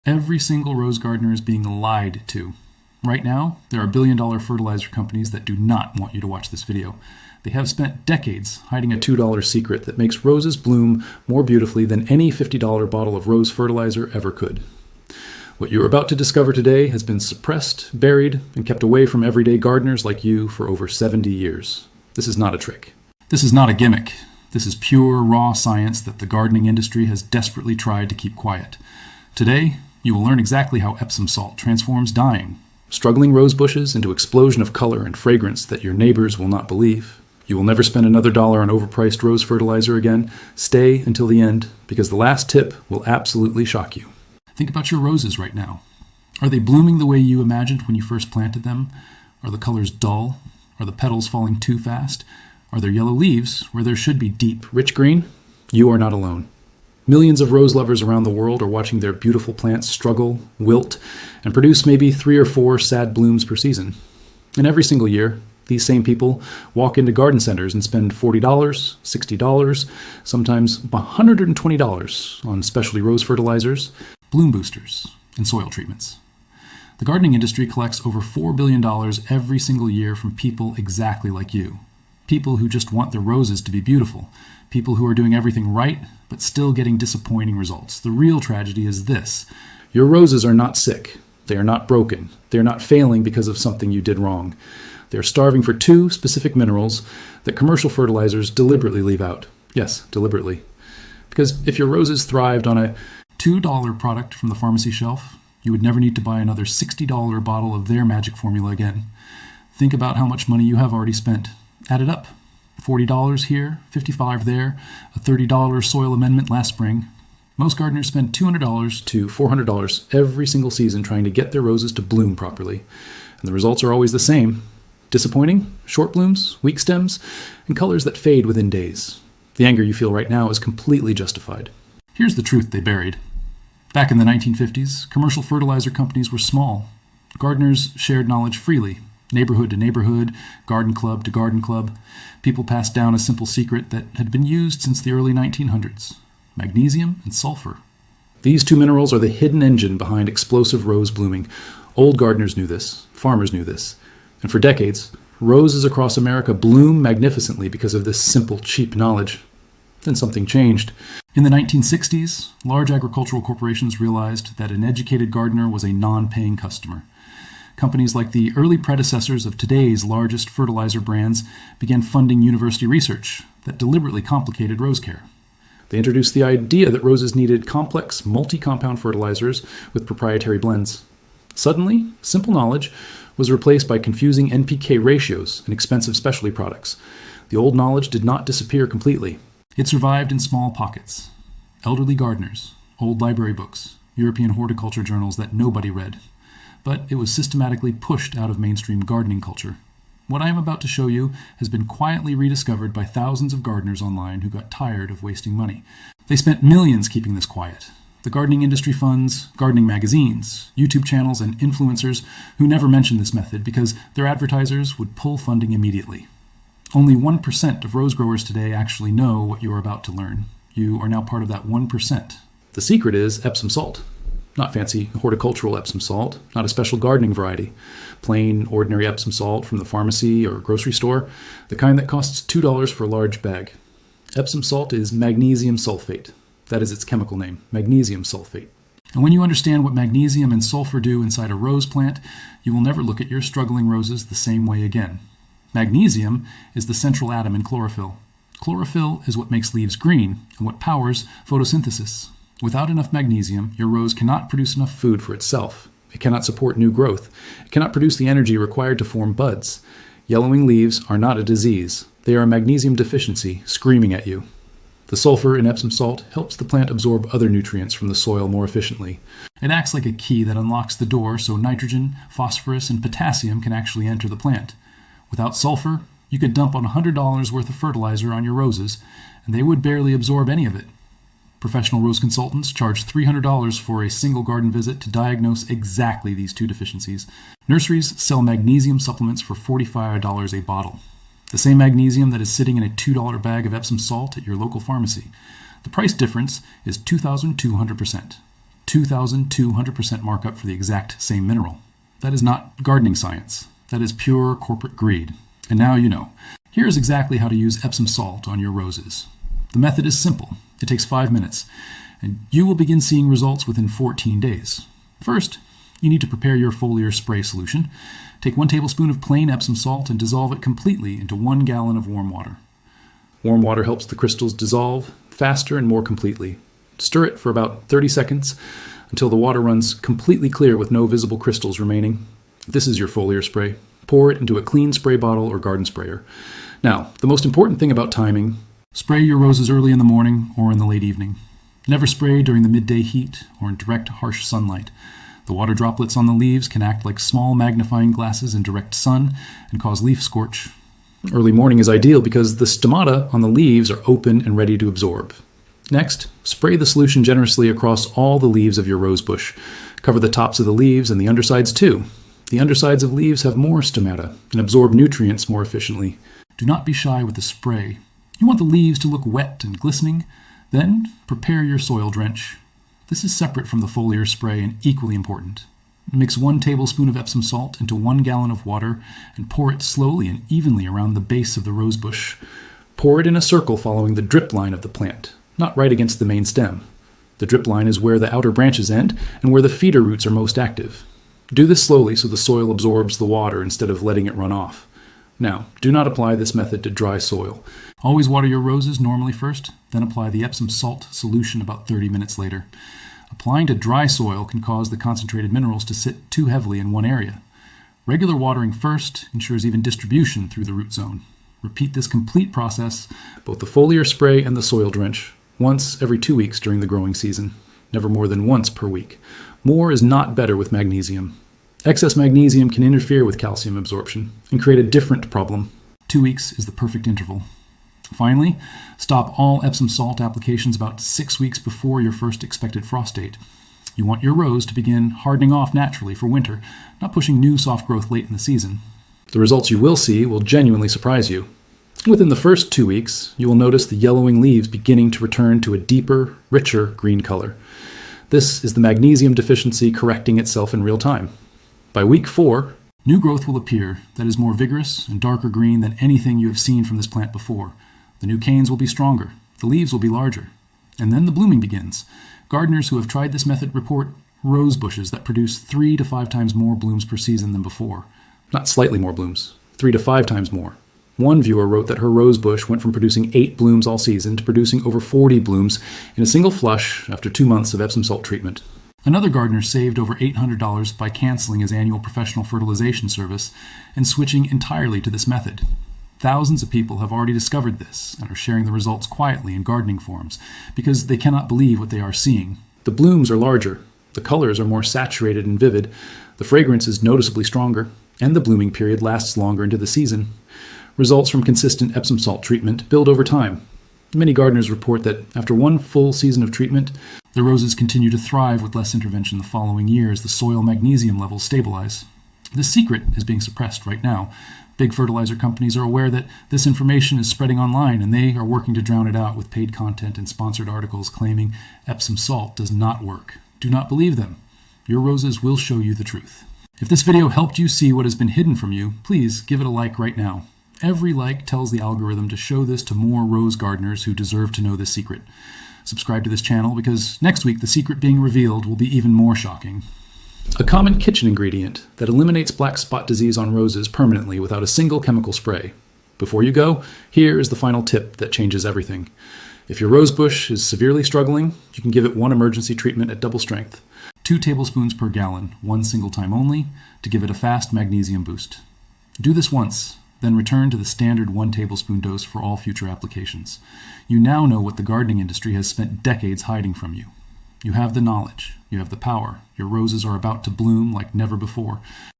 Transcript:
Every single rose gardener is being lied to. Right now, there are billion-dollar fertilizer companies that do not want you to watch this video. They have spent decades hiding a $2 secret that makes roses bloom more beautifully than any $50 bottle of rose fertilizer ever could. What you are about to discover today has been suppressed, buried, and kept away from everyday gardeners like you for over 70 years. This is not a trick. This is not a gimmick. This is pure, raw science that the gardening industry has desperately tried to keep quiet. Today, you will learn exactly how Epsom salt transforms dying, struggling rose bushes into an explosion of color and fragrance that your neighbors will not believe. You will never spend another dollar on overpriced rose fertilizer again. Stay until the end, because the last tip will absolutely shock you. Think about your roses right now. Are they blooming the way you imagined when you first planted them? Are the colors dull? Are the petals falling too fast? Are there yellow leaves where there should be deep, rich green? You are not alone. Millions of rose lovers around the world are watching their beautiful plants struggle, wilt, and produce maybe 3 or 4 sad blooms per season. And every single year, these same people walk into garden centers and spend $40, $60, sometimes $120 on specialty rose fertilizers, bloom boosters, and soil treatments. The gardening industry collects over $4 billion every single year from people exactly like you. People who just want their roses to be beautiful. People who are doing everything right, but still getting disappointing results. The real tragedy is this. Your roses are not sick. They are not broken. They are not failing because of something you did wrong. They are starving for 2 specific minerals that commercial fertilizers deliberately leave out. Yes, deliberately. Because if your roses thrived on a $2 product from the pharmacy shelf, you would never need to buy another $60 bottle of their magic formula again. Think about how much money you have already spent. Add it up. $40 here, $55 there, a $30 soil amendment last spring. Most gardeners spend $200 to $400 every single season trying to get their roses to bloom properly. And the results are always the same. Disappointing, short blooms, weak stems, and colors that fade within days. The anger you feel right now is completely justified. Here's the truth they buried. Back in the 1950s, commercial fertilizer companies were small. Gardeners shared knowledge freely. Neighborhood to neighborhood, garden club to garden club. People passed down a simple secret that had been used since the early 1900s. Magnesium and sulfur. These 2 minerals are the hidden engine behind explosive rose blooming. Old gardeners knew this. Farmers knew this. And for decades, roses across America bloom magnificently because of this simple, cheap knowledge. Then something changed. In the 1960s, large agricultural corporations realized that an educated gardener was a non-paying customer. Companies like the early predecessors of today's largest fertilizer brands began funding university research that deliberately complicated rose care. They introduced the idea that roses needed complex, multi-compound fertilizers with proprietary blends. Suddenly, simple knowledge was replaced by confusing NPK ratios and expensive specialty products. The old knowledge did not disappear completely. It survived in small pockets. Elderly gardeners, old library books, European horticulture journals that nobody read. But it was systematically pushed out of mainstream gardening culture. What I am about to show you has been quietly rediscovered by thousands of gardeners online who got tired of wasting money. They spent millions keeping this quiet. The gardening industry funds gardening magazines, YouTube channels, and influencers who never mentioned this method because their advertisers would pull funding immediately. Only 1% of rose growers today actually know what you are about to learn. You are now part of that 1%. The secret is Epsom salt. Not fancy horticultural Epsom salt, not a special gardening variety. Plain, ordinary Epsom salt from the pharmacy or grocery store, the kind that costs $2 for a large bag. Epsom salt is magnesium sulfate. That is its chemical name, magnesium sulfate. And when you understand what magnesium and sulfur do inside a rose plant, you will never look at your struggling roses the same way again. Magnesium is the central atom in chlorophyll. Chlorophyll is what makes leaves green and what powers photosynthesis. Without enough magnesium, your rose cannot produce enough food for itself. It cannot support new growth. It cannot produce the energy required to form buds. Yellowing leaves are not a disease. They are a magnesium deficiency screaming at you. The sulfur in Epsom salt helps the plant absorb other nutrients from the soil more efficiently. It acts like a key that unlocks the door so nitrogen, phosphorus, and potassium can actually enter the plant. Without sulfur, you could dump on $100 worth of fertilizer on your roses, and they would barely absorb any of it. Professional rose consultants charge $300 for a single garden visit to diagnose exactly these 2 deficiencies. Nurseries sell magnesium supplements for $45 a bottle. The same magnesium that is sitting in a $2 bag of Epsom salt at your local pharmacy. The price difference is 2,200%. 2,200% markup for the exact same mineral. That is not gardening science. That is pure corporate greed. And now you know. Here is exactly how to use Epsom salt on your roses. The method is simple. It takes 5 minutes, and you will begin seeing results within 14 days. First, you need to prepare your foliar spray solution. Take 1 tablespoon of plain Epsom salt and dissolve it completely into 1 gallon of warm water. Warm water helps the crystals dissolve faster and more completely. Stir it for about 30 seconds until the water runs completely clear with no visible crystals remaining. This is your foliar spray. Pour it into a clean spray bottle or garden sprayer. Now, the most important thing about timing: spray your roses early in the morning or in the late evening. Never spray during the midday heat or in direct, harsh sunlight. The water droplets on the leaves can act like small magnifying glasses in direct sun and cause leaf scorch. Early morning is ideal because the stomata on the leaves are open and ready to absorb. Next, spray the solution generously across all the leaves of your rose bush. Cover the tops of the leaves and the undersides too. The undersides of leaves have more stomata and absorb nutrients more efficiently. Do not be shy with the spray. You want the leaves to look wet and glistening. Then prepare your soil drench. This is separate from the foliar spray and equally important. Mix 1 tablespoon of Epsom salt into 1 gallon of water and pour it slowly and evenly around the base of the rose bush. Pour it in a circle following the drip line of the plant, not right against the main stem. The drip line is where the outer branches end and where the feeder roots are most active. Do this slowly so the soil absorbs the water instead of letting it run off. Now, do not apply this method to dry soil. Always water your roses normally first, then apply the Epsom salt solution about 30 minutes later. Applying to dry soil can cause the concentrated minerals to sit too heavily in one area. Regular watering first ensures even distribution through the root zone. Repeat this complete process, both the foliar spray and the soil drench, once every 2 weeks during the growing season, never more than once per week. More is not better with magnesium. Excess magnesium can interfere with calcium absorption and create a different problem. 2 weeks is the perfect interval. Finally, stop all Epsom salt applications about 6 weeks before your first expected frost date. You want your rose to begin hardening off naturally for winter, not pushing new soft growth late in the season. The results you will see will genuinely surprise you. Within the first 2 weeks, you will notice the yellowing leaves beginning to return to a deeper, richer green color. This is the magnesium deficiency correcting itself in real time. By week 4, new growth will appear that is more vigorous and darker green than anything you have seen from this plant before. The new canes will be stronger, the leaves will be larger, and then the blooming begins. Gardeners who have tried this method report rose bushes that produce 3 to 5 times more blooms per season than before. Not slightly more blooms, 3 to 5 times more. One viewer wrote that her rose bush went from producing 8 blooms all season to producing over 40 blooms in a single flush after 2 months of Epsom salt treatment. Another gardener saved over $800 by canceling his annual professional fertilization service and switching entirely to this method. Thousands of people have already discovered this and are sharing the results quietly in gardening forums because they cannot believe what they are seeing. The blooms are larger, the colors are more saturated and vivid, the fragrance is noticeably stronger, and the blooming period lasts longer into the season. Results from consistent Epsom salt treatment build over time. Many gardeners report that after 1 full season of treatment, their roses continue to thrive with less intervention the following year as the soil magnesium levels stabilize. This secret is being suppressed right now. Big fertilizer companies are aware that this information is spreading online, and they are working to drown it out with paid content and sponsored articles claiming Epsom salt does not work. Do not believe them. Your roses will show you the truth. If this video helped you see what has been hidden from you, please give it a like right now. Every like tells the algorithm to show this to more rose gardeners who deserve to know this secret. Subscribe to this channel because next week the secret being revealed will be even more shocking. A common kitchen ingredient that eliminates black spot disease on roses permanently without a single chemical spray. Before you go, here is the final tip that changes everything. If your rose bush is severely struggling, you can give it 1 emergency treatment at double strength. 2 tablespoons per gallon, 1 single time only, to give it a fast magnesium boost. Do this once, then return to the standard 1 tablespoon dose for all future applications. You now know what the gardening industry has spent decades hiding from you. You have the knowledge, you have the power, your roses are about to bloom like never before.